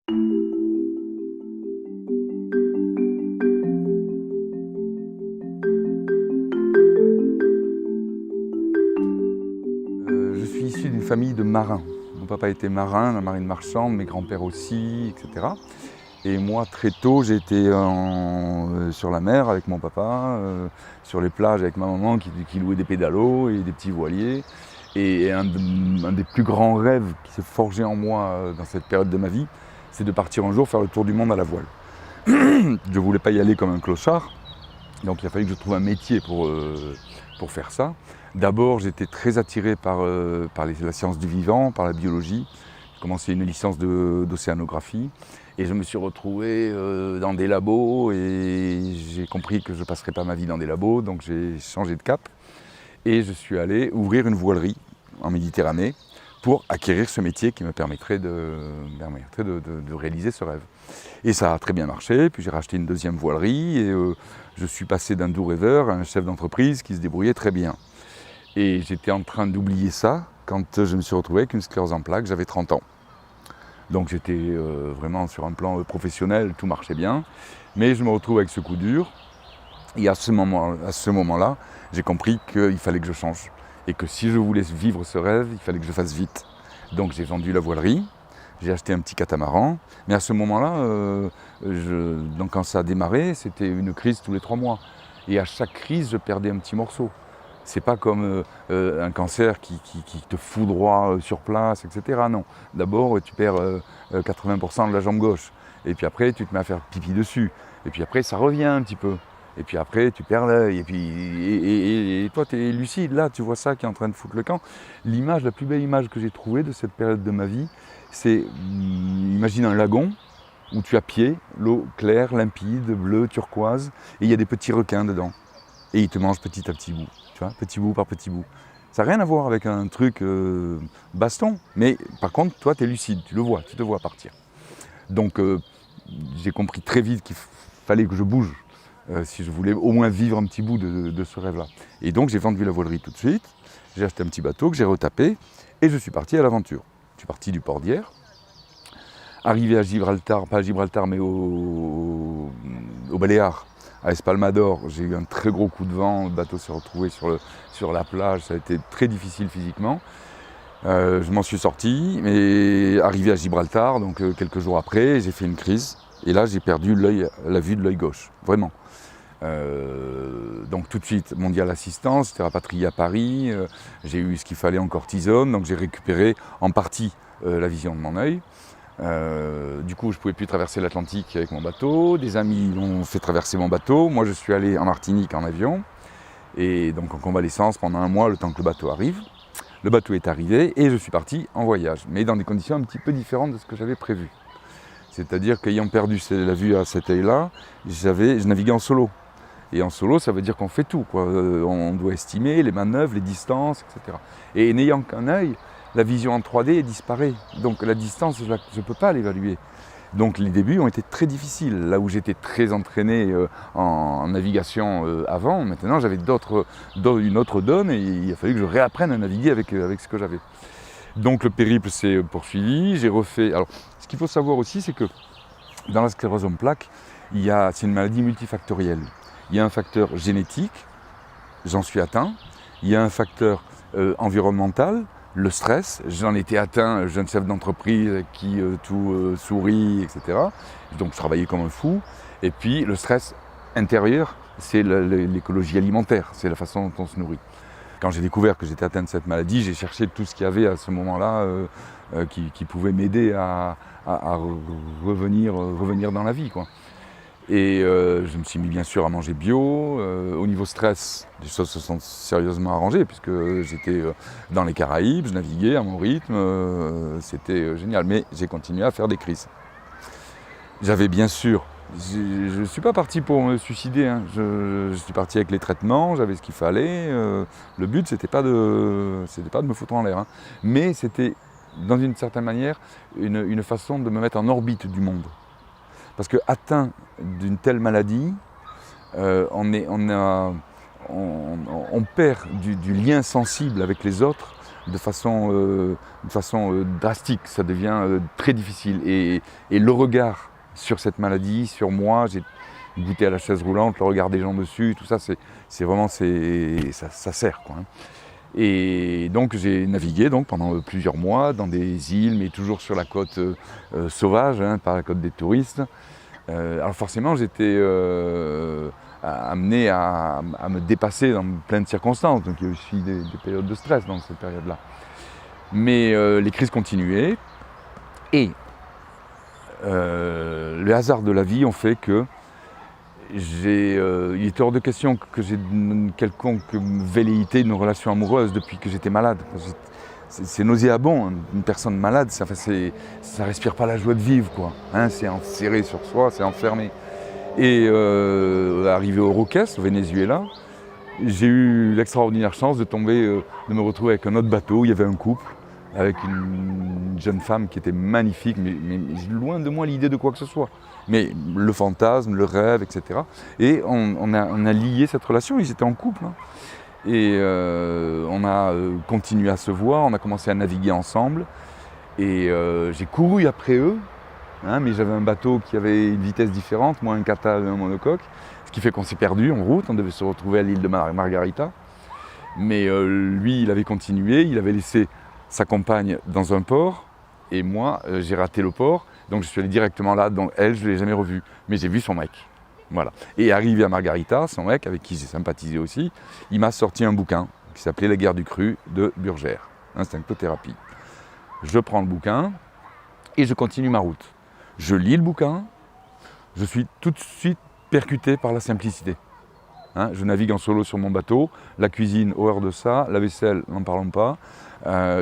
Je suis issu d'une famille de marins. Mon papa était marin, la marine marchande, mes grands-pères aussi, etc. Et moi, très tôt, j'ai été sur la mer avec mon papa, sur les plages avec ma maman qui louait des pédalos et des petits voiliers. Et un des plus grands rêves qui s'est forgé en moi dans cette période de ma vie, c'est de partir un jour faire le tour du monde à la voile. Je ne voulais pas y aller comme un clochard, donc il a fallu que je trouve un métier pour faire ça. D'abord, j'étais très attiré par la science du vivant, par la biologie. J'ai commencé une licence d'océanographie et je me suis retrouvé dans des labos et j'ai compris que je ne passerais pas ma vie dans des labos, donc j'ai changé de cap et je suis allé ouvrir une voilerie en Méditerranée pour acquérir ce métier qui me permettrait de réaliser ce rêve. Et ça a très bien marché, puis j'ai racheté une deuxième voilerie et je suis passé d'un doux rêveur à un chef d'entreprise qui se débrouillait très bien. Et j'étais en train d'oublier ça quand je me suis retrouvé avec une sclérose en plaques, j'avais 30 ans. Donc j'étais vraiment sur un plan professionnel, tout marchait bien, mais je me retrouve avec ce coup dur. Et à ce moment-là, j'ai compris qu'il fallait que je change. Et que si je voulais vivre ce rêve, il fallait que je fasse vite. Donc j'ai vendu la voilerie, j'ai acheté un petit catamaran. Mais à ce moment-là, donc quand ça a démarré, c'était une crise tous les 3 mois. Et à chaque crise, je perdais un petit morceau. C'est pas comme un cancer qui te foudroie sur place, etc. Non. D'abord, tu perds 80% de la jambe gauche. Et puis après, tu te mets à faire pipi dessus. Et puis après, ça revient un petit peu. Et puis après, tu perds l'œil. Et toi, tu es lucide. Là, tu vois ça qui est en train de foutre le camp. La plus belle image que j'ai trouvée de cette période de ma vie, c'est, imagine un lagon où tu as pied, l'eau claire, limpide, bleue, turquoise, et il y a des petits requins dedans. Et ils te mangent petit à petit bout, tu vois, petit bout par petit bout. Ça n'a rien à voir avec un truc baston, mais par contre, toi, tu es lucide, tu le vois, tu te vois partir. Donc, j'ai compris très vite qu'il fallait que je bouge si je voulais au moins vivre un petit bout de ce rêve-là. Et donc, j'ai vendu la voilerie tout de suite, j'ai acheté un petit bateau que j'ai retapé, et je suis parti à l'aventure. Je suis parti du port d'Hyères, arrivé à Gibraltar, pas à Gibraltar, mais au Baléares, à Espalmador, j'ai eu un très gros coup de vent, le bateau s'est retrouvé sur la plage, ça a été très difficile physiquement. Je m'en suis sorti, mais arrivé à Gibraltar, donc quelques jours après, j'ai fait une crise. Et là, j'ai perdu la vue de l'œil gauche, vraiment. Donc tout de suite, mondial assistance, j'étais rapatrié à Paris, j'ai eu ce qu'il fallait en cortisone, donc j'ai récupéré en partie la vision de mon œil. Du coup, je ne pouvais plus traverser l'Atlantique avec mon bateau. Des amis ont fait traverser mon bateau. Moi, je suis allé en Martinique en avion. Et donc en convalescence pendant 1 mois, le temps que le bateau arrive. Le bateau est arrivé et je suis parti en voyage, mais dans des conditions un petit peu différentes de ce que j'avais prévu. C'est-à-dire qu'ayant perdu la vue à cet œil-là, je naviguais en solo. Et en solo, ça veut dire qu'on fait tout, quoi. On doit estimer les manœuvres, les distances, etc. Et n'ayant qu'un œil, la vision en 3D disparaît. Donc la distance, je ne peux pas l'évaluer. Donc les débuts ont été très difficiles. Là où j'étais très entraîné en navigation avant, maintenant j'avais une autre donne et il a fallu que je réapprenne à naviguer avec ce que j'avais. Donc le périple s'est poursuivi, j'ai refait... Alors ce qu'il faut savoir aussi, c'est que dans la sclérose en plaques, c'est une maladie multifactorielle. Il y a un facteur génétique, j'en suis atteint. Il y a un facteur environnemental, le stress. J'en étais atteint, jeune chef d'entreprise qui tout sourit, etc. Donc je travaillais comme un fou. Et puis le stress intérieur, c'est l'écologie alimentaire, c'est la façon dont on se nourrit. Quand j'ai découvert que j'étais atteint de cette maladie, j'ai cherché tout ce qu'il y avait à ce moment-là qui pouvait m'aider à revenir dans la vie, quoi. Et je me suis mis bien sûr à manger bio. Au niveau stress, les choses se sont sérieusement arrangées puisque j'étais dans les Caraïbes, je naviguais à mon rythme, c'était génial. Mais j'ai continué à faire des crises. J'avais bien sûr, je ne suis pas parti pour me suicider, hein. Je suis parti avec les traitements, j'avais ce qu'il fallait. Le but, c'était pas de me foutre en l'air, hein. Mais c'était, dans une certaine manière, une façon de me mettre en orbite du monde. Parce que atteint d'une telle maladie, on perd du lien sensible avec les autres, de façon drastique, ça devient très difficile. Et le regard sur cette maladie, sur moi, j'ai goûté à la chaise roulante, le regard des gens dessus, tout ça, c'est vraiment, ça sert, quoi, hein. Et donc j'ai navigué donc, pendant plusieurs mois dans des îles, mais toujours sur la côte sauvage, hein, pas la côte des touristes. Alors forcément, j'étais amené à me dépasser dans plein de circonstances. Donc il y a aussi des périodes de stress dans cette période-là. Mais les crises continuaient et le hasard de la vie ont fait que il était hors de question que j'ai une quelconque velléité, une relation amoureuse depuis que j'étais malade. C'est nauséabond, hein. Une personne malade, ça respire pas la joie de vivre, quoi, hein, c'est enserré sur soi, c'est enfermé. Et arrivé au Roques, au Venezuela, j'ai eu l'extraordinaire chance de me retrouver avec un autre bateau. Il y avait un couple avec une jeune femme qui était magnifique, mais loin de moi l'idée de quoi que ce soit. Mais le fantasme, le rêve, etc. Et on a lié cette relation, ils étaient en couple, hein. Et on a continué à se voir, on a commencé à naviguer ensemble. Et j'ai couru après eux, hein, mais j'avais un bateau qui avait une vitesse différente, moi un kata et un monocoque. Ce qui fait qu'on s'est perdu en route, on devait se retrouver à l'île de Margarita. Mais lui, il avait continué, il avait laissé sa compagne dans un port. Et moi, j'ai raté le port, donc je suis allé directement là. Donc elle, je ne l'ai jamais revue, mais j'ai vu son mec. Voilà. Et arrivé à Margarita, son mec, avec qui j'ai sympathisé aussi, il m'a sorti un bouquin qui s'appelait La guerre du cru de Burgère, Instinctothérapie. Je prends le bouquin et je continue ma route. Je lis le bouquin, je suis tout de suite percuté par la simplicité. Hein, je navigue en solo sur mon bateau, la cuisine, horreur de ça, la vaisselle, n'en parlons pas.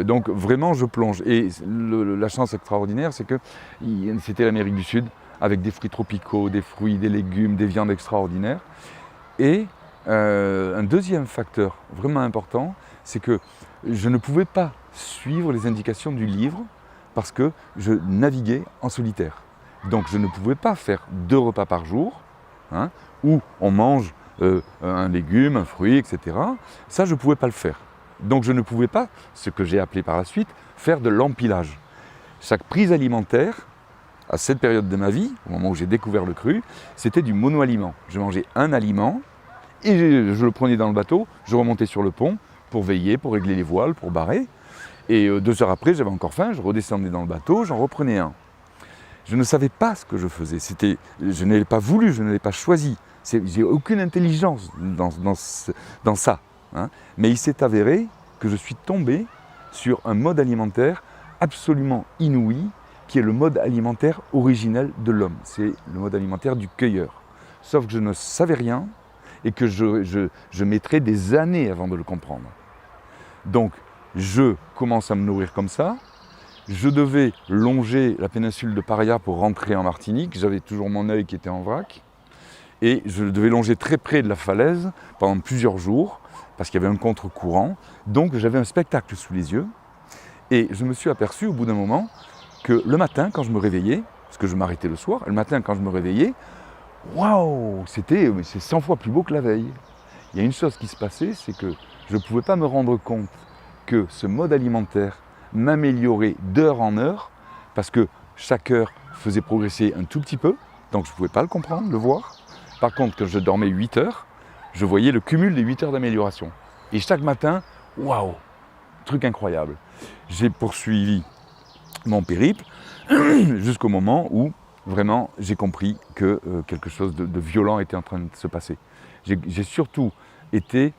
Donc vraiment, je plonge. Et la chance extraordinaire, c'est que c'était l'Amérique du Sud, avec des fruits tropicaux, des fruits, des légumes, des viandes extraordinaires. Et un deuxième facteur vraiment important, c'est que je ne pouvais pas suivre les indications du livre parce que je naviguais en solitaire. Donc je ne pouvais pas faire 2 repas par jour, hein, où on mange un légume, un fruit, etc. Ça, je ne pouvais pas le faire. Donc je ne pouvais pas, ce que j'ai appelé par la suite, faire de l'empilage. Chaque prise alimentaire, à cette période de ma vie, au moment où j'ai découvert le cru, c'était du monoaliment. Je mangeais un aliment et je le prenais dans le bateau, je remontais sur le pont pour veiller, pour régler les voiles, pour barrer. Et 2 heures après, j'avais encore faim, je redescendais dans le bateau, j'en reprenais un. Je ne savais pas ce que je faisais, je ne l'ai pas voulu, je ne l'ai pas choisi. J'ai aucune intelligence dans ça, hein. Mais il s'est avéré que je suis tombé sur un mode alimentaire absolument inouï, qui est le mode alimentaire originel de l'homme. C'est le mode alimentaire du cueilleur. Sauf que je ne savais rien et que je mettrais des années avant de le comprendre. Donc, je commence à me nourrir comme ça. Je devais longer la péninsule de Paria pour rentrer en Martinique. J'avais toujours mon œil qui était en vrac. Et je devais longer très près de la falaise pendant plusieurs jours, parce qu'il y avait un contre-courant. Donc j'avais un spectacle sous les yeux. Et je me suis aperçu au bout d'un moment que le matin, quand je me réveillais, parce que je m'arrêtais le soir, le matin quand je me réveillais, waouh, c'est 100 fois plus beau que la veille. Il y a une chose qui se passait, c'est que je ne pouvais pas me rendre compte que ce mode alimentaire m'améliorait d'heure en heure, parce que chaque heure faisait progresser un tout petit peu, donc je ne pouvais pas le comprendre, le voir. Par contre, quand je dormais 8 heures, je voyais le cumul des 8 heures d'amélioration. Et chaque matin, waouh, truc incroyable. J'ai poursuivi mon périple jusqu'au moment où vraiment j'ai compris que quelque chose de violent était en train de se passer. J'ai surtout été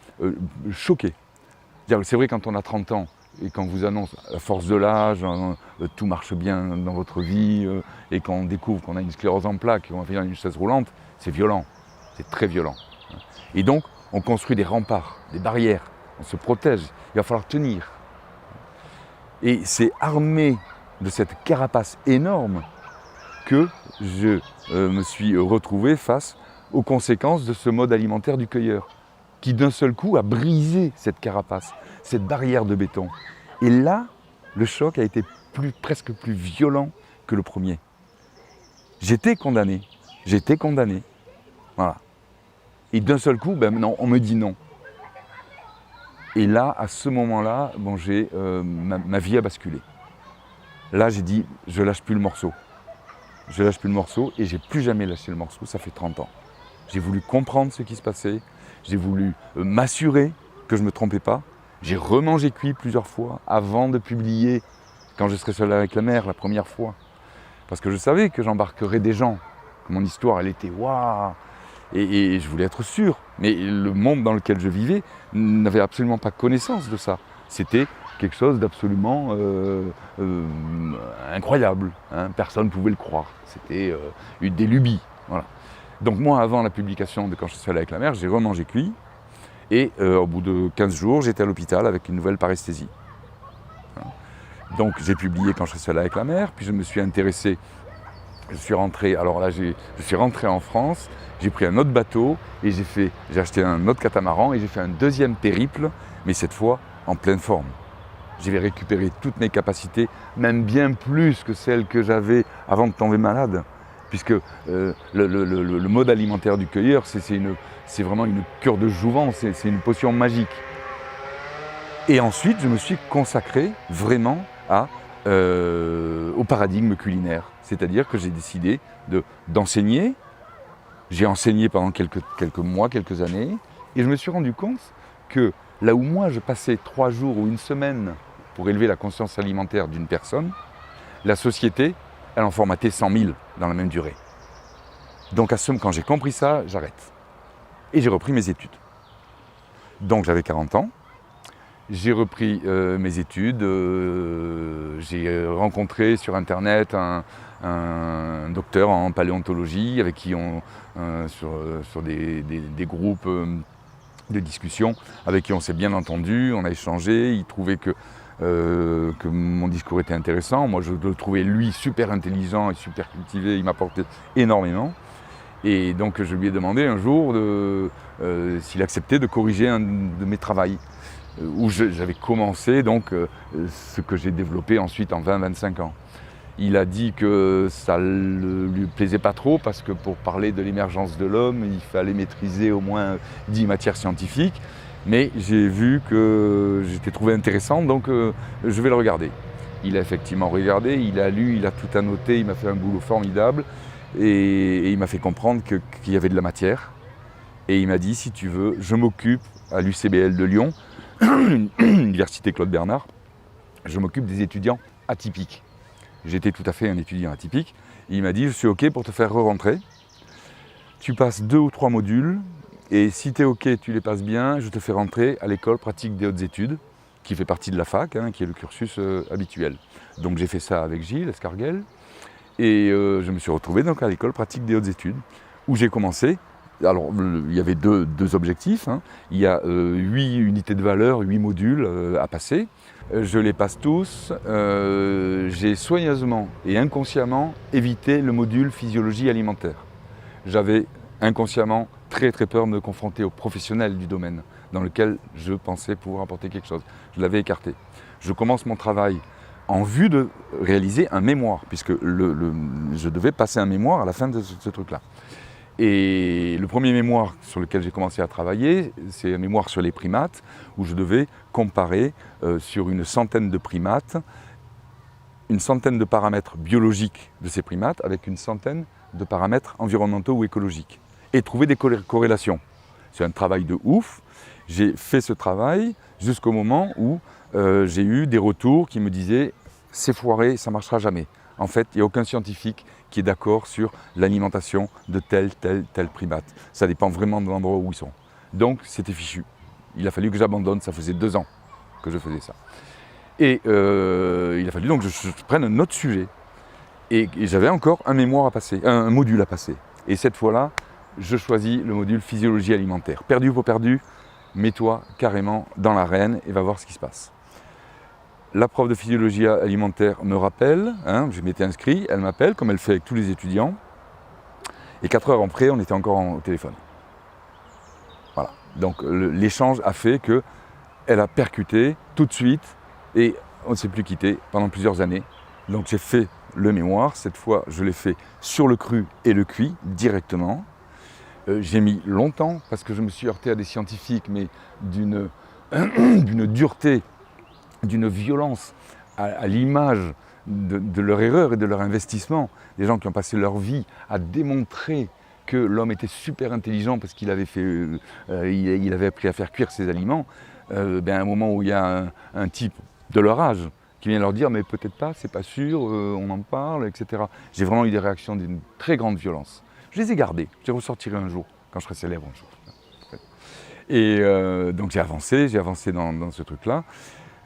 choqué. C'est vrai, quand on a 30 ans et qu'on vous annonce à force de l'âge, tout marche bien dans votre vie, et qu'on découvre qu'on a une sclérose en plaques et qu'on va finir une chaise roulante, c'est violent, c'est très violent. Et donc, on construit des remparts, des barrières, on se protège, il va falloir tenir. Et c'est armé de cette carapace énorme que je me suis retrouvé face aux conséquences de ce mode alimentaire du cueilleur, qui d'un seul coup a brisé cette carapace, cette barrière de béton. Et là, le choc a été presque plus violent que le premier. J'étais condamné. Voilà. Et d'un seul coup, non, on me dit non. Et là, à ce moment-là, ma vie a basculé. Là, j'ai dit, je lâche plus le morceau. Je lâche plus le morceau et j'ai plus jamais lâché le morceau, ça fait 30 ans. J'ai voulu comprendre ce qui se passait, j'ai voulu m'assurer que je ne me trompais pas. J'ai remangé cuit plusieurs fois avant de publier Quand je serai seul avec la mer, la première fois. Parce que je savais que j'embarquerais des gens. Mon histoire, elle était waouh. Et je voulais être sûr. Mais le monde dans lequel je vivais n'avait absolument pas connaissance de ça. C'était quelque chose d'absolument incroyable. Hein. Personne ne pouvait le croire. C'était des lubies. Voilà. Donc moi, avant la publication de Quand je serai seul avec la mer, j'ai remangé cuit. Et au bout de 15 jours, j'étais à l'hôpital avec une nouvelle paresthésie. Donc j'ai publié Quand je serai seul avec la mer, puis je me suis intéressé, je suis rentré en France, j'ai pris un autre bateau et j'ai acheté un autre catamaran et j'ai fait un deuxième périple, mais cette fois en pleine forme. J'ai récupéré toutes mes capacités, même bien plus que celles que j'avais avant de tomber malade. Puisque le mode alimentaire du cueilleur, c'est vraiment une cure de jouvence, c'est une potion magique. Et ensuite, je me suis consacré vraiment au paradigme culinaire. C'est-à-dire que j'ai décidé d'enseigner. J'ai enseigné pendant quelques mois, quelques années, et je me suis rendu compte que là où moi je passais 3 jours ou une semaine pour élever la conscience alimentaire d'une personne, la société, elle en formatait 100 000 dans la même durée. Donc quand j'ai compris ça, j'arrête. Et j'ai repris mes études. Donc j'avais 40 ans. J'ai repris mes études, j'ai rencontré sur internet un docteur en paléontologie avec qui sur des groupes de discussion, avec qui on s'est bien entendu, on a échangé, il trouvait que mon discours était intéressant, moi je le trouvais lui super intelligent et super cultivé, il m'apportait énormément. Et donc je lui ai demandé un jour s'il acceptait de corriger un de mes travaux. Où j'avais commencé donc ce que j'ai développé ensuite en 20-25 ans. Il a dit que ça ne lui plaisait pas trop parce que pour parler de l'émergence de l'homme, il fallait maîtriser au moins 10 matières scientifiques. Mais j'ai vu que j'étais trouvé intéressant, donc je vais le regarder. Il a effectivement regardé, il a lu, il a tout annoté, il m'a fait un boulot formidable et il m'a fait comprendre qu'il y avait de la matière. Et il m'a dit, si tu veux, je m'occupe à l'UCBL de Lyon, Université Claude Bernard, je m'occupe des étudiants atypiques. J'étais tout à fait un étudiant atypique. Et il m'a dit, je suis OK pour te faire re-rentrer. Tu passes 2 ou 3 modules, et si tu es OK, tu les passes bien, je te fais rentrer à l'école pratique des hautes études, qui fait partie de la fac, qui est le cursus habituel. Donc j'ai fait ça avec Gilles Escarguel, et je me suis retrouvé donc à l'école pratique des hautes études, où j'ai commencé. Alors, il y avait deux objectifs. Il y a 8 unités de valeur, 8 modules à passer. Je les passe tous. J'ai soigneusement et inconsciemment évité le module physiologie alimentaire. J'avais inconsciemment très peur de me confronter aux professionnels du domaine dans lequel je pensais pouvoir apporter quelque chose. Je l'avais écarté. Je commence mon travail en vue de réaliser un mémoire, puisque je devais passer un mémoire à la fin de ce truc-là. Et le premier mémoire sur lequel j'ai commencé à travailler, c'est un mémoire sur les primates, où je devais comparer sur une centaine de primates, une centaine de paramètres biologiques de ces primates avec une centaine de paramètres environnementaux ou écologiques, et trouver des corrélations. C'est un travail de ouf. J'ai fait ce travail jusqu'au moment où j'ai eu des retours qui me disaient « c'est foiré, ça ne marchera jamais ». En fait, il n'y a aucun scientifique qui est d'accord sur l'alimentation de tel primate. Ça dépend vraiment de l'endroit où ils sont. Donc, c'était fichu. Il a fallu que j'abandonne, ça faisait 2 ans que je faisais ça. Et il a fallu donc que je prenne un autre sujet. Et j'avais encore un mémoire à passer, un module à passer. Et cette fois-là, je choisis le module physiologie alimentaire. Perdu pour perdu, mets-toi carrément dans l'arène et va voir ce qui se passe. La prof de physiologie alimentaire me rappelle, je m'étais inscrit, elle m'appelle, comme elle fait avec tous les étudiants. Et 4 heures après, on était encore au téléphone. Voilà. Donc l'échange a fait qu'elle a percuté tout de suite et on ne s'est plus quitté pendant plusieurs années. Donc j'ai fait le mémoire, cette fois je l'ai fait sur le cru et le cuit directement. J'ai mis longtemps parce que je me suis heurté à des scientifiques, mais d'une d'une dureté, d'une violence à l'image de leur erreur et de leur investissement. Des gens qui ont passé leur vie à démontrer que l'homme était super intelligent parce qu'il avait, il avait appris à faire cuire ses aliments. À un moment où il y a un type de leur âge qui vient leur dire mais peut-être pas, c'est pas sûr, on en parle, etc. J'ai vraiment eu des réactions d'une très grande violence. Je les ai gardées, je les ressortirai un jour, quand je serai célèbre un jour. Et donc j'ai avancé dans ce truc-là.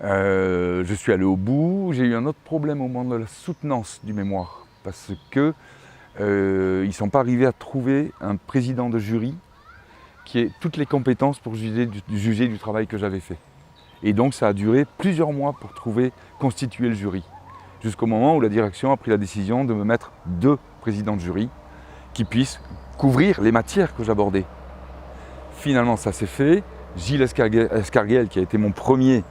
Je suis allé au bout, j'ai eu un autre problème au moment de la soutenance du mémoire, parce que ils ne sont pas arrivés à trouver un président de jury qui ait toutes les compétences pour juger du travail que j'avais fait. Et donc ça a duré plusieurs mois pour constituer le jury, jusqu'au moment où la direction a pris la décision de me mettre 2 présidents de jury qui puissent couvrir les matières que j'abordais. Finalement ça s'est fait, Gilles Escarguel, qui a été mon premier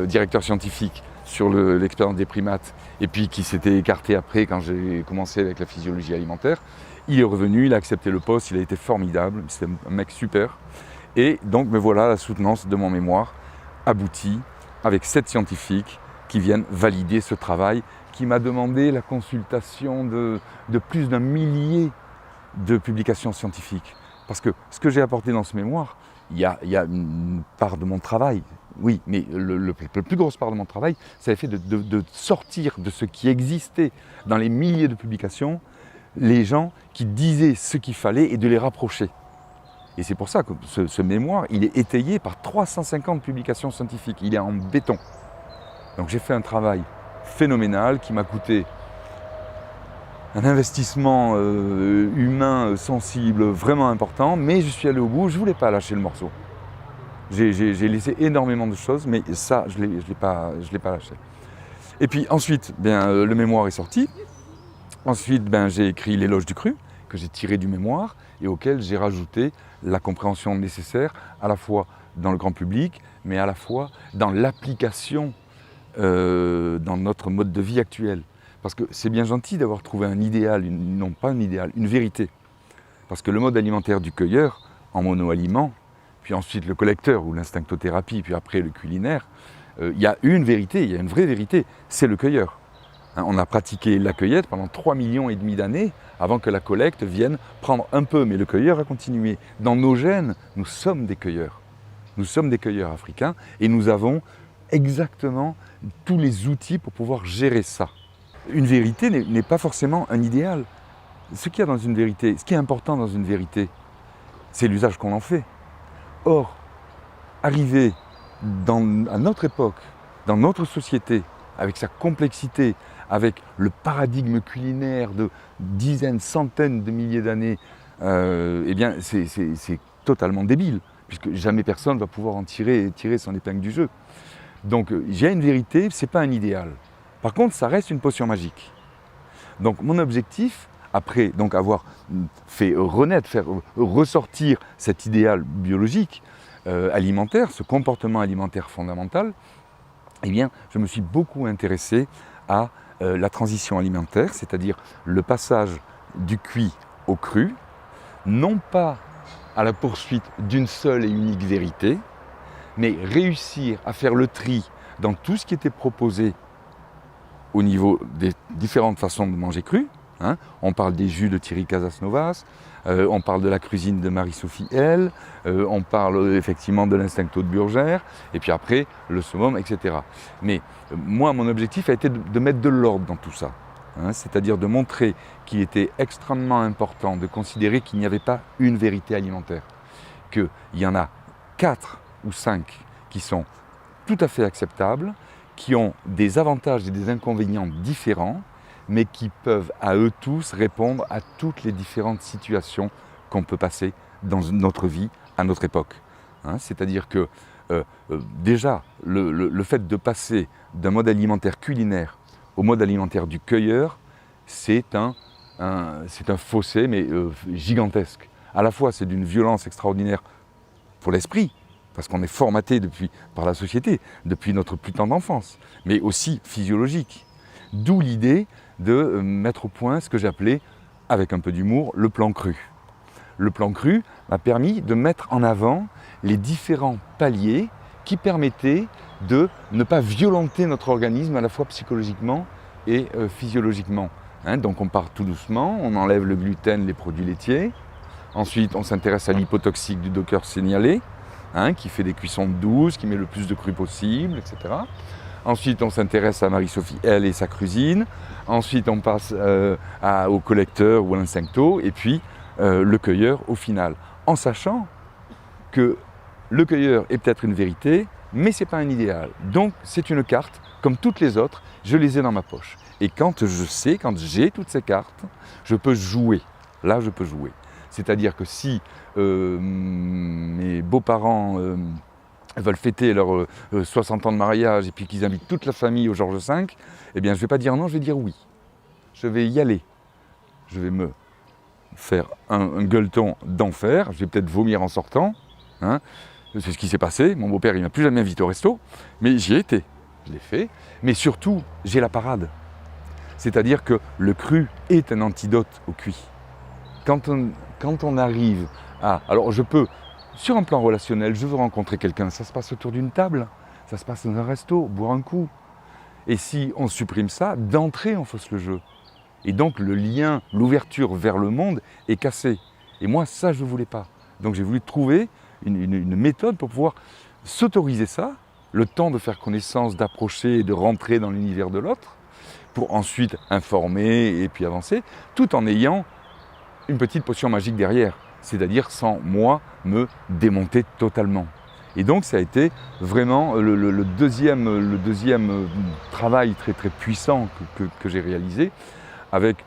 directeur scientifique sur l'expérience des primates, et puis qui s'était écarté après quand j'ai commencé avec la physiologie alimentaire, il est revenu, il a accepté le poste, il a été formidable, c'était un mec super. Et donc me voilà, la soutenance de mon mémoire aboutie avec 7 scientifiques qui viennent valider ce travail, qui m'a demandé la consultation de plus d'1 millier de publications scientifiques. Parce que ce que j'ai apporté dans ce mémoire, il y a une part de mon travail, oui, mais la plus grosse part de mon travail, ça a fait de sortir de ce qui existait dans les milliers de publications, les gens qui disaient ce qu'il fallait et de les rapprocher. Et c'est pour ça que ce mémoire, il est étayé par 350 publications scientifiques, il est en béton. Donc j'ai fait un travail phénoménal qui m'a coûté un investissement humain, sensible, vraiment important, mais je suis allé au bout, je ne voulais pas lâcher le morceau. J'ai laissé énormément de choses, mais ça, je ne l'ai pas lâché. Et puis ensuite, le mémoire est sorti. Ensuite, j'ai écrit l'éloge du cru, que j'ai tiré du mémoire, et auquel j'ai rajouté la compréhension nécessaire, à la fois dans le grand public, mais à la fois dans l'application dans notre mode de vie actuel. Parce que c'est bien gentil d'avoir trouvé un idéal, non pas un idéal, une vérité. Parce que le mode alimentaire du cueilleur, en monoaliment, puis ensuite le collecteur ou l'instinctothérapie, puis après le culinaire, il y a une vérité, il y a une vraie vérité, c'est le cueilleur. On a pratiqué la cueillette pendant 3,5 millions d'années avant que la collecte vienne prendre un peu, mais le cueilleur a continué. Dans nos gènes, nous sommes des cueilleurs. Nous sommes des cueilleurs africains et nous avons exactement tous les outils pour pouvoir gérer ça. Une vérité n'est pas forcément un idéal. Ce qu'il y a dans une vérité, ce qui est important dans une vérité, c'est l'usage qu'on en fait. Or, arriver à notre époque, dans notre société, avec sa complexité, avec le paradigme culinaire de dizaines, centaines de milliers d'années, c'est totalement débile, puisque jamais personne ne va pouvoir en tirer son épingle du jeu. Donc, j'ai une vérité, ce n'est pas un idéal. Par contre, ça reste une potion magique. Donc, mon objectif, après donc avoir fait renaître, faire ressortir cet idéal biologique, alimentaire, ce comportement alimentaire fondamental, je me suis beaucoup intéressé à la transition alimentaire, c'est-à-dire le passage du cuit au cru, non pas à la poursuite d'une seule et unique vérité, mais réussir à faire le tri dans tout ce qui était proposé au niveau des différentes façons de manger cru. On parle des jus de Thierry Casasnovas, on parle de la cuisine de Marie-Sophie L, on parle effectivement de l'instincto de Burgère, et puis après le summum, etc. Mais moi, mon objectif a été de mettre de l'ordre dans tout ça. C'est-à-dire de montrer qu'il était extrêmement important de considérer qu'il n'y avait pas une vérité alimentaire, qu'il y en a 4 ou 5 qui sont tout à fait acceptables, qui ont des avantages et des inconvénients différents, mais qui peuvent à eux tous répondre à toutes les différentes situations qu'on peut passer dans notre vie à notre époque. C'est-à-dire que déjà, le fait de passer d'un mode alimentaire culinaire au mode alimentaire du cueilleur, c'est un fossé, mais gigantesque. À la fois, c'est d'une violence extraordinaire pour l'esprit, parce qu'on est formaté par la société, depuis notre plus tendre enfance, mais aussi physiologique. D'où l'idée de mettre au point ce que j'appelais, avec un peu d'humour, le plan cru. Le plan cru m'a permis de mettre en avant les différents paliers qui permettait de ne pas violenter notre organisme à la fois psychologiquement et physiologiquement. Donc on part tout doucement, on enlève le gluten, les produits laitiers. Ensuite, on s'intéresse à l'hypotoxique du Docker signalé, qui fait des cuissons douces, qui met le plus de cru possible, etc. Ensuite, on s'intéresse à Marie-Sophie, elle et sa cuisine. Ensuite, on passe au collecteur ou à l'instincto. Et puis, le cueilleur au final. En sachant que le cueilleur est peut-être une vérité, mais ce n'est pas un idéal. Donc, c'est une carte, comme toutes les autres, je les ai dans ma poche. Et quand j'ai toutes ces cartes, je peux jouer. Là, je peux jouer. C'est-à-dire que si mes beaux-parents veulent fêter leurs 60 ans de mariage et puis qu'ils invitent toute la famille au Georges V, eh bien je ne vais pas dire non, je vais dire oui. Je vais y aller. Je vais me faire un gueuleton d'enfer, je vais peut-être vomir en sortant. C'est ce qui s'est passé, mon beau-père il ne m'a plus jamais invité au resto, mais j'y ai été, je l'ai fait. Mais surtout, j'ai la parade. C'est-à-dire que le cru est un antidote au cuit. Quand on arrive à... Alors je peux, sur un plan relationnel, je veux rencontrer quelqu'un, ça se passe autour d'une table, ça se passe dans un resto, boire un coup. Et si on supprime ça, d'entrée on fausse le jeu. Et donc le lien, l'ouverture vers le monde est cassée. Et moi ça je ne voulais pas. Donc j'ai voulu trouver une méthode pour pouvoir s'autoriser ça, le temps de faire connaissance, d'approcher et de rentrer dans l'univers de l'autre, pour ensuite informer et puis avancer, tout en ayant une petite potion magique derrière, c'est-à-dire sans moi me démonter totalement. Et donc ça a été vraiment le deuxième travail très très puissant que j'ai réalisé, avec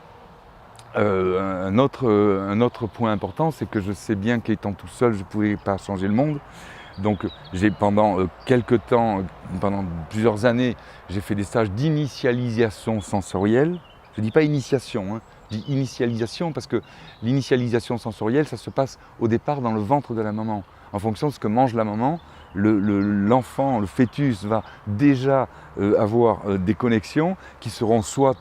un autre point important, c'est que je sais bien qu'étant tout seul, je ne pouvais pas changer le monde. Donc j'ai pendant quelques temps, pendant plusieurs années, j'ai fait des stages d'initialisation sensorielle. Je ne dis pas initiation, je dis initialisation parce que l'initialisation sensorielle, ça se passe au départ dans le ventre de la maman. En fonction de ce que mange la maman, l'enfant, le fœtus va déjà avoir des connexions qui seront soit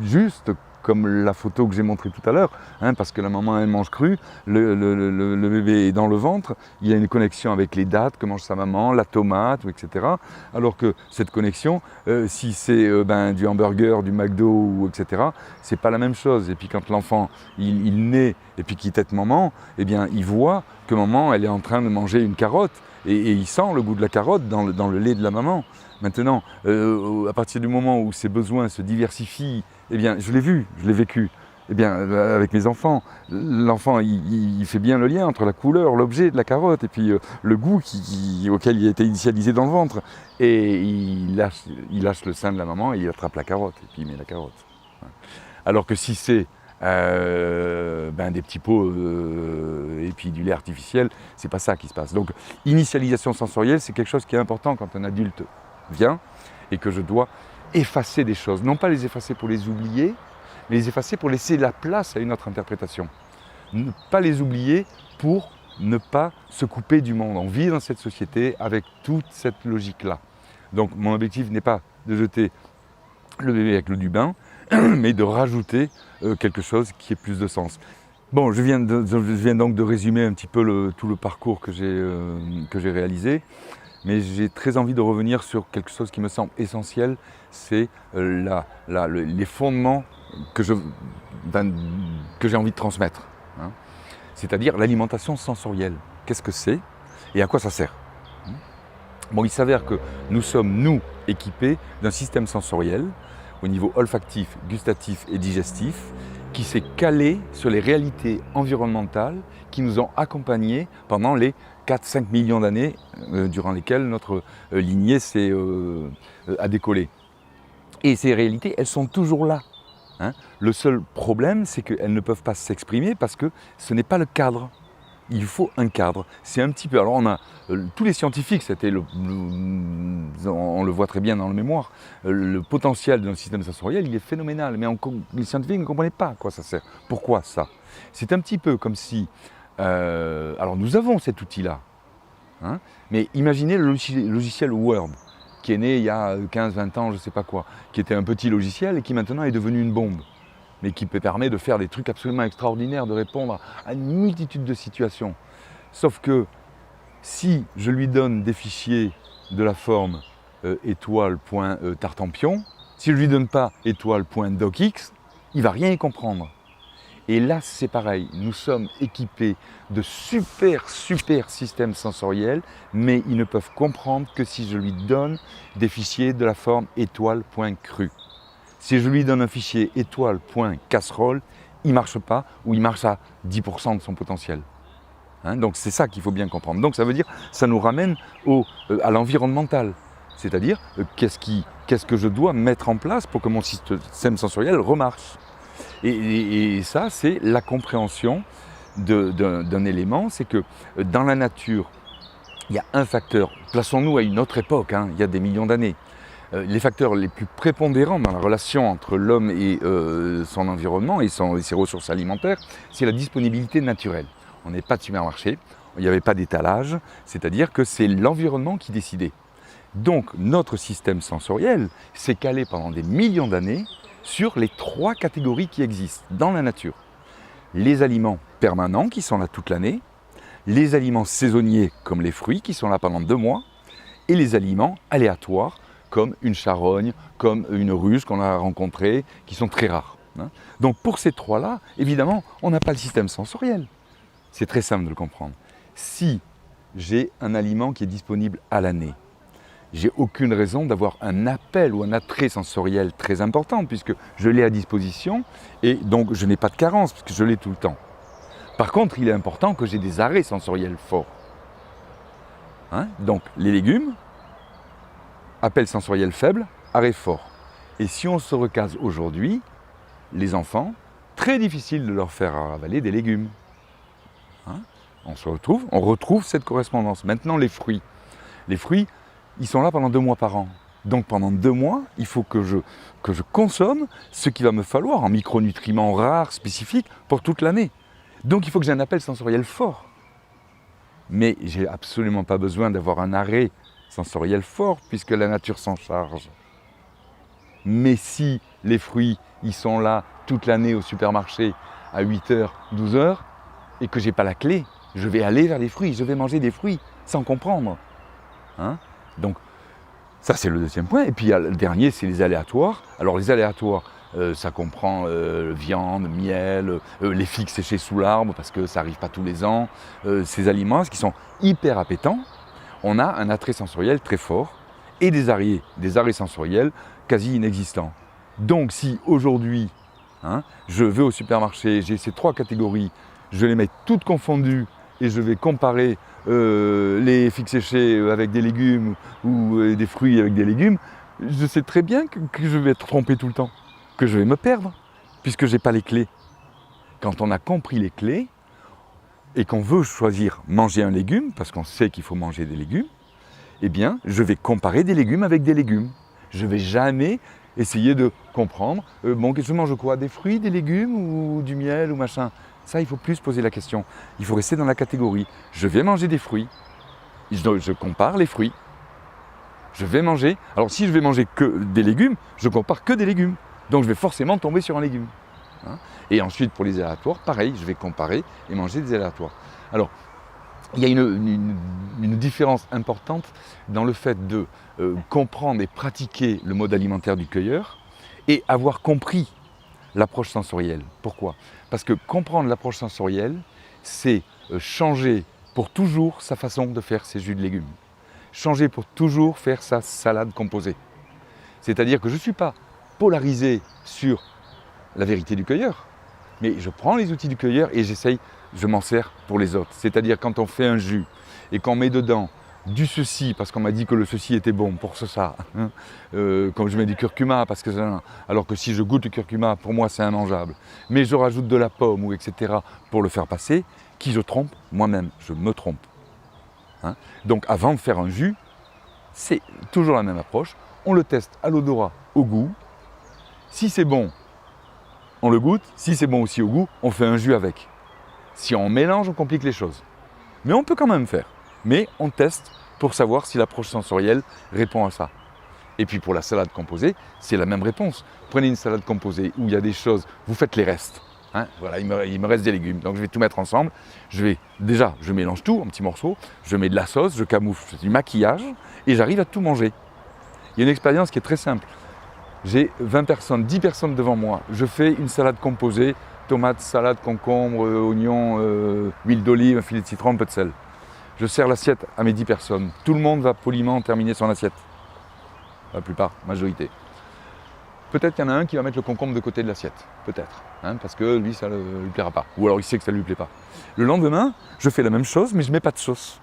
justes, comme la photo que j'ai montrée tout à l'heure, parce que la maman elle mange cru, le bébé est dans le ventre, il y a une connexion avec les dattes que mange sa maman, la tomate, etc. Alors que cette connexion, si c'est du hamburger, du McDo, etc., c'est pas la même chose. Et puis quand l'enfant il naît et puis qu'il tète maman, eh bien il voit que maman elle est en train de manger une carotte et il sent le goût de la carotte dans le lait de la maman. Maintenant, à partir du moment où ses besoins se diversifient, eh bien, je l'ai vu, je l'ai vécu, eh bien, avec mes enfants. L'enfant, il fait bien le lien entre la couleur, l'objet de la carotte et puis le goût auquel il a été initialisé dans le ventre. Et il lâche le sein de la maman et il attrape la carotte et puis il met la carotte. Alors que si c'est des petits pots et puis du lait artificiel, c'est pas ça qui se passe. Donc, initialisation sensorielle, c'est quelque chose qui est important quand un adulte vient et que je dois effacer des choses. Non pas les effacer pour les oublier, mais les effacer pour laisser la place à une autre interprétation. Ne pas les oublier pour ne pas se couper du monde. On vit dans cette société avec toute cette logique-là. Donc mon objectif n'est pas de jeter le bébé avec l'eau du bain, mais de rajouter quelque chose qui ait plus de sens. Bon, je viens donc de résumer un petit peu tout le parcours que j'ai réalisé. Mais j'ai très envie de revenir sur quelque chose qui me semble essentiel, c'est les fondements que j'ai envie de transmettre. C'est-à-dire l'alimentation sensorielle. Qu'est-ce que c'est et à quoi ça sert? Bon, il s'avère que nous sommes, équipés d'un système sensoriel au niveau olfactif, gustatif et digestif qui s'est calé sur les réalités environnementales qui nous ont accompagnés pendant les 4-5 millions d'années durant lesquelles notre lignée a décollé. Et ces réalités, elles sont toujours là. Le seul problème, c'est qu'elles ne peuvent pas s'exprimer parce que ce n'est pas le cadre. Il faut un cadre. C'est un petit peu... Alors on a tous les scientifiques, on le voit très bien dans le mémoire, le potentiel de notre système sensoriel, il est phénoménal. Mais les scientifiques ne comprenaient pas à quoi ça sert. Pourquoi ça? C'est un petit peu comme si... alors nous avons cet outil-là. Mais imaginez le logiciel Word, qui est né il y a 15-20 ans, je ne sais pas quoi, qui était un petit logiciel et qui maintenant est devenu une bombe. Mais qui permet de faire des trucs absolument extraordinaires, de répondre à une multitude de situations. Sauf que si je lui donne des fichiers de la forme étoile, point, tartempion, si je ne lui donne pas étoile, point, docx, il ne va rien y comprendre. Et là, c'est pareil, nous sommes équipés de super systèmes sensoriels, mais ils ne peuvent comprendre que si je lui donne des fichiers de la forme étoile.cru. Si je lui donne un fichier étoile.casserole, il ne marche pas ou il marche à 10% de son potentiel. Donc c'est ça qu'il faut bien comprendre. Donc ça veut dire, ça nous ramène à l'environnemental. C'est-à-dire, qu'est-ce que je dois mettre en place pour que mon système sensoriel remarche. Et ça, c'est la compréhension d'un élément, c'est que dans la nature, il y a un facteur, plaçons-nous à une autre époque, il y a des millions d'années, les facteurs les plus prépondérants dans la relation entre l'homme et son environnement et ses ressources alimentaires, c'est la disponibilité naturelle. On n'est pas de supermarché, il n'y avait pas d'étalage, c'est-à-dire que c'est l'environnement qui décidait. Donc notre système sensoriel s'est calé pendant des millions d'années sur les 3 catégories qui existent dans la nature. Les aliments permanents qui sont là toute l'année, les aliments saisonniers comme les fruits qui sont là pendant 2 mois, et les aliments aléatoires comme une charogne, comme une ruse qu'on a rencontrée, qui sont très rares. Donc pour ces 3-là, évidemment, on n'a pas le système sensoriel. C'est très simple de le comprendre. Si j'ai un aliment qui est disponible à l'année, j'ai aucune raison d'avoir un appel ou un attrait sensoriel très important puisque je l'ai à disposition et donc je n'ai pas de carence puisque je l'ai tout le temps. Par contre, il est important que j'ai des arrêts sensoriels forts. Donc les légumes, appel sensoriel faible, arrêt fort. Et si on se recase aujourd'hui, les enfants, très difficile de leur faire avaler des légumes. On retrouve cette correspondance. Maintenant les fruits. Les fruits, ils sont là pendant 2 mois par an. Donc pendant 2 mois, il faut que je consomme ce qu'il va me falloir en micronutriments rares, spécifiques, pour toute l'année. Donc il faut que j'ai un appel sensoriel fort. Mais j'ai absolument pas besoin d'avoir un arrêt sensoriel fort, puisque la nature s'en charge. Mais si les fruits, ils sont là toute l'année au supermarché à 8h, 12h, et que j'ai pas la clé, je vais aller vers les fruits, je vais manger des fruits sans comprendre. Donc, ça c'est le deuxième point. Et puis le dernier, c'est les aléatoires. Alors les aléatoires, ça comprend viande, miel, les figues séchées sous l'arbre, parce que ça n'arrive pas tous les ans. Ces aliments qui sont hyper appétants, on a un attrait sensoriel très fort et des arrêts sensoriels quasi inexistants. Donc si aujourd'hui, je vais au supermarché, j'ai ces 3 catégories, je les mets toutes confondues et je vais comparer les figues séchées avec des légumes ou des fruits avec des légumes, je sais très bien que je vais être trompé tout le temps, que je vais me perdre, puisque je n'ai pas les clés. Quand on a compris les clés et qu'on veut choisir manger un légume, parce qu'on sait qu'il faut manger des légumes, eh bien, je vais comparer des légumes avec des légumes. Je ne vais jamais essayer de comprendre, je mange quoi? Des fruits, des légumes ou du miel ou machin? Ça, il ne faut plus se poser la question. Il faut rester dans la catégorie. Je vais manger des fruits. Je compare les fruits. Je vais manger. Alors, si je vais manger que des légumes, je compare que des légumes. Donc, je vais forcément tomber sur un légume. Et ensuite, pour les aléatoires, pareil, je vais comparer et manger des aléatoires. Alors, il y a une différence importante dans le fait de comprendre et pratiquer le mode alimentaire du cueilleur et avoir compris l'approche sensorielle. Pourquoi? Parce que comprendre l'approche sensorielle, c'est changer pour toujours sa façon de faire ses jus de légumes. Changer pour toujours faire sa salade composée. C'est-à-dire que je ne suis pas polarisé sur la vérité du cueilleur, mais je prends les outils du cueilleur et je m'en sers pour les autres. C'est-à-dire quand on fait un jus et qu'on met dedans du ceci, parce qu'on m'a dit que le ceci était bon pour ça, comme je mets du curcuma, parce que alors que si je goûte le curcuma, pour moi c'est immangeable, mais je rajoute de la pomme ou etc. pour le faire passer, qui je trompe? Moi-même, je me trompe. Donc avant de faire un jus, c'est toujours la même approche, on le teste à l'odorat, au goût, si c'est bon, on le goûte, si c'est bon aussi au goût, on fait un jus avec. Si on mélange, on complique les choses. Mais on peut quand même faire. Mais on teste pour savoir si l'approche sensorielle répond à ça. Et puis pour la salade composée, c'est la même réponse. Prenez une salade composée où il y a des choses, vous faites les restes. Hein, voilà, il me reste des légumes. Donc je vais tout mettre ensemble. Je mélange tout en petits morceaux. Je mets de la sauce, je camoufle, je fais du maquillage et j'arrive à tout manger. Il y a une expérience qui est très simple. J'ai 20 personnes, 10 personnes devant moi. Je fais une salade composée, tomates, salade, concombre, oignons, huile d'olive, un filet de citron, un peu de sel. Je sers l'assiette à mes 10 personnes. Tout le monde va poliment terminer son assiette. La plupart, majorité. Peut-être qu'il y en a un qui va mettre le concombre de côté de l'assiette. Peut-être. Hein, parce que lui, ça ne lui plaira pas. Ou alors il sait que ça ne lui plaît pas. Le lendemain, je fais la même chose, mais je ne mets pas de sauce.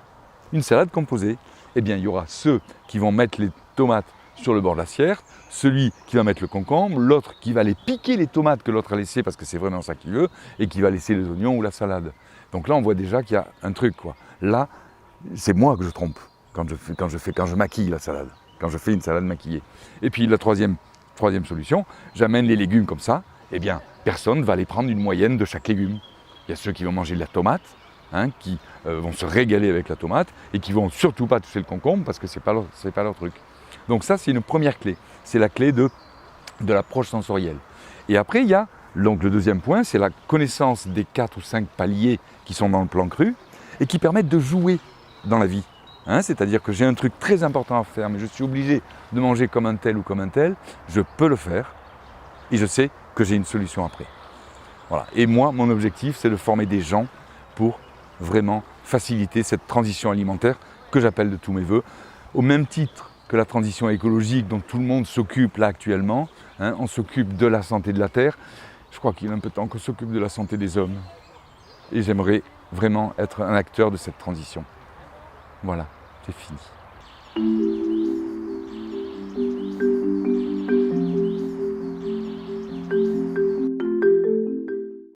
Une salade composée. Eh bien, il y aura ceux qui vont mettre les tomates sur le bord de l'assiette, celui qui va mettre le concombre, l'autre qui va aller piquer les tomates que l'autre a laissées parce que c'est vraiment ça qu'il veut, et qui va laisser les oignons ou la salade. Donc là, on voit déjà qu'il y a un truc, quoi. Là, c'est moi que je trompe quand je maquille la salade, quand je fais une salade maquillée. Et puis la troisième solution, j'amène les légumes comme ça, eh bien, personne ne va aller prendre une moyenne de chaque légume. Il y a ceux qui vont manger de la tomate, hein, qui vont se régaler avec la tomate, et qui ne vont surtout pas toucher le concombre parce que ce n'est pas leur truc. Donc ça, c'est une première clé. C'est la clé de l'approche sensorielle. Et après, il y a donc le deuxième point, c'est la connaissance des 4 ou 5 paliers qui sont dans le plan cru et qui permettent de jouer dans la vie. Hein, c'est-à-dire que j'ai un truc très important à faire, mais je suis obligé de manger comme un tel ou comme un tel. Je peux le faire et je sais que j'ai une solution après. Voilà. Et moi, mon objectif, c'est de former des gens pour vraiment faciliter cette transition alimentaire que j'appelle de tous mes voeux, au même titre que la transition écologique dont tout le monde s'occupe là actuellement. Hein, on s'occupe de la santé de la Terre. Je crois qu'il est un peu temps qu'on s'occupe de la santé des hommes. Et j'aimerais vraiment être un acteur de cette transition. Voilà, c'est fini.